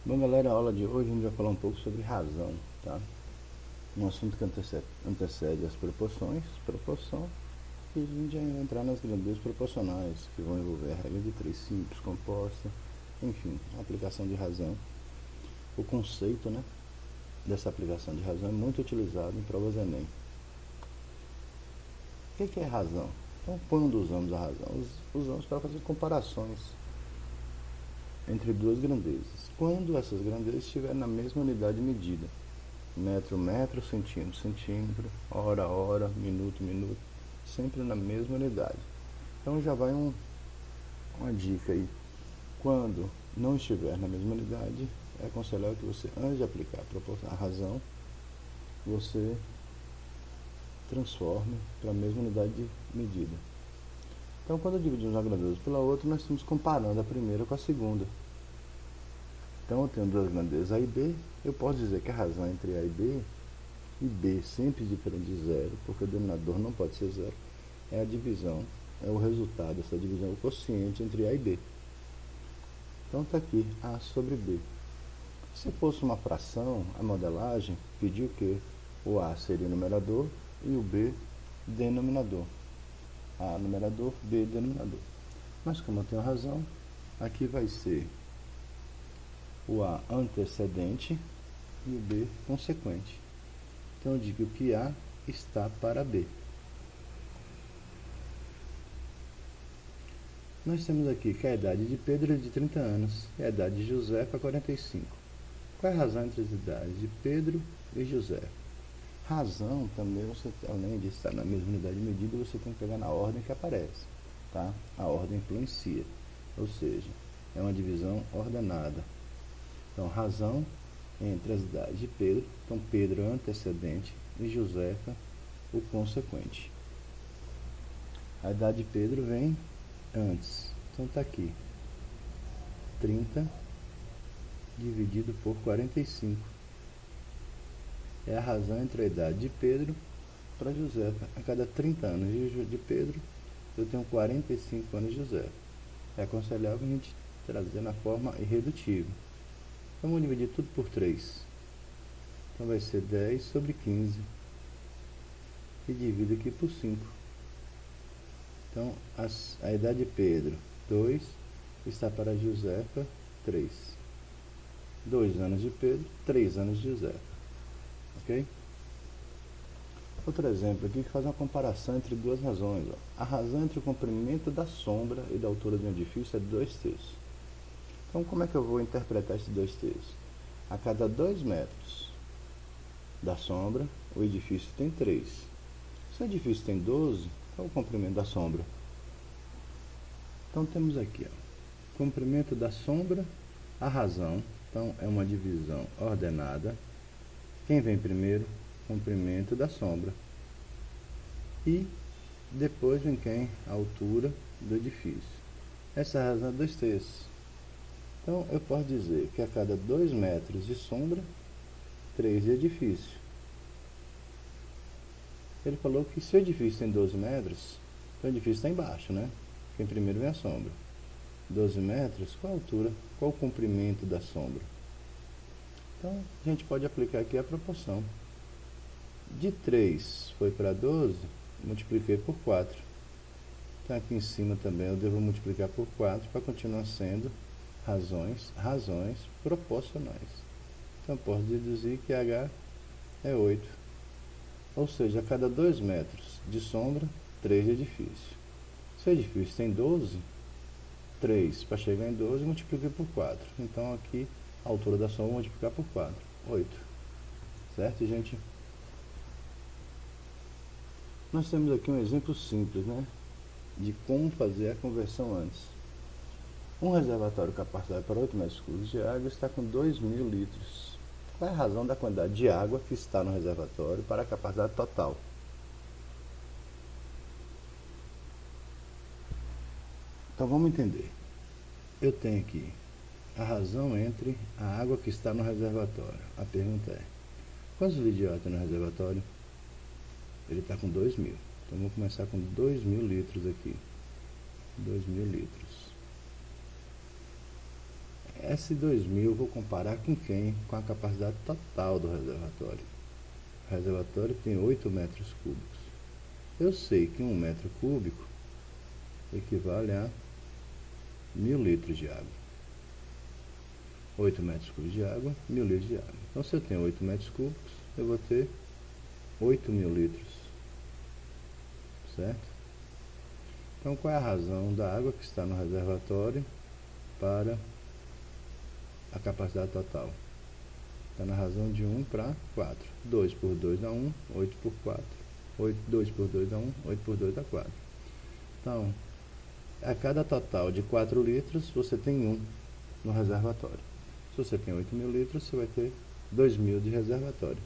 Bom, galera, a aula de hoje a gente vai falar um pouco sobre razão, tá? Um assunto que antecede as proporções, proporção, e a gente vai entrar nas grandezas proporcionais, que vão envolver a regra de três simples, composta, enfim, a aplicação de razão. O conceito, né, dessa aplicação de razão é muito utilizado em provas Enem. O que é razão? Então, quando usamos a razão? Usamos para fazer comparações entre duas grandezas. Quando essas grandezas estiverem na mesma unidade de medida, metro, metro, centímetro, centímetro, hora, hora, minuto, minuto, sempre na mesma unidade. Então já vai uma dica aí. Quando não estiver na mesma unidade, é aconselhável que você, antes de aplicar a razão, você transforme para a mesma unidade de medida. Então, quando dividimos uma grandeza pela outra, nós estamos comparando a primeira com a segunda. Então, eu tenho duas grandezas A e B, eu posso dizer que a razão entre A e B sempre diferente de zero, porque o denominador não pode ser zero, é a divisão, é o resultado dessa divisão, o quociente entre A e B. Então, está aqui A sobre B. Se fosse uma fração, a modelagem pediu que o A seria o numerador e o B denominador. A numerador, B denominador. Mas como eu tenho razão, aqui vai ser o A antecedente e o B consequente. Então eu digo que A está para B. Nós temos aqui que a idade de Pedro é de 30 anos e a idade de José é 45. Qual é a razão entre as idades de Pedro e José? Razão também, você, além de estar na mesma unidade de medida, você tem que pegar na ordem que aparece, tá? A ordem influencia, ou seja, é uma divisão ordenada. Então, razão entre as idades de Pedro, então Pedro é o antecedente e Josefa o consequente. A idade de Pedro vem antes, então está aqui, 30 dividido por 45. É a razão entre a idade de Pedro para Josefa. A cada 30 anos de Pedro, eu tenho 45 anos de Josefa. É aconselhável a gente trazer na forma irredutível. Então, vamos dividir tudo por 3. Então, vai ser 10 sobre 15. E divido aqui por 5. Então, a idade de Pedro, 2, está para Josefa, 3. 2 anos de Pedro, 3 anos de Josefa. Ok? Outro exemplo aqui que faz uma comparação entre duas razões. Ó. A razão entre o comprimento da sombra e da altura de um edifício é 2/3. Então, como é que eu vou interpretar esses 2/3? A cada 2 metros da sombra, o edifício tem 3. Se o edifício tem 12, qual é o comprimento da sombra? Então, temos aqui, ó, comprimento da sombra, a razão. Então, é uma divisão ordenada. Quem vem primeiro? Comprimento da sombra. E depois vem quem? A altura do edifício. Essa razão é 2/3. Então, eu posso dizer que a cada 2 metros de sombra, 3 de edifício. Ele falou que se o edifício tem 12 metros, então o edifício está embaixo, né? Quem primeiro vem a sombra. 12 metros, qual a altura? Qual o comprimento da sombra? Então, a gente pode aplicar aqui a proporção. De 3 foi para 12, multipliquei por 4. Então, aqui em cima também eu devo multiplicar por 4 para continuar sendo razões proporcionais. Então, eu posso deduzir que H é 8. Ou seja, a cada 2 metros de sombra, 3 de edifício. Se o edifício tem 12, 3 para chegar em 12, multipliquei por 4. Então, aqui, a altura da sombra, multiplicar por 4. 8. Certo, gente? Nós temos aqui um exemplo simples, né? De como fazer a conversão antes. Um reservatório capacitável para 8 metros cúbicos de água está com 2.000 litros. Qual é a razão da quantidade de água que está no reservatório para a capacidade total? Então vamos entender. Eu tenho aqui a razão entre a água que está no reservatório. A pergunta é, quantos litros de água tem no reservatório? Ele está com 2.000. Então vamos começar com 2.000 litros aqui. 2.000 litros. Esse 2000 eu vou comparar com quem? Com a capacidade total do reservatório. O reservatório tem 8 metros cúbicos. Eu sei que 1 metro cúbico equivale a 1000 litros de água. 8 metros cúbicos de água, 1000 litros de água. Então, se eu tenho 8 metros cúbicos, eu vou ter 8.000 litros. Certo? Então, qual é a razão da água que está no reservatório para a capacidade total? Está na razão de 1 para 4. 2 por 2 dá 1, 8 por 4. 2 por 2 dá 1, 8 por 2 dá 4. Então, a cada total de 4 litros, você tem 1 no reservatório. Se você tem 8.000 litros, você vai ter 2.000 de reservatório.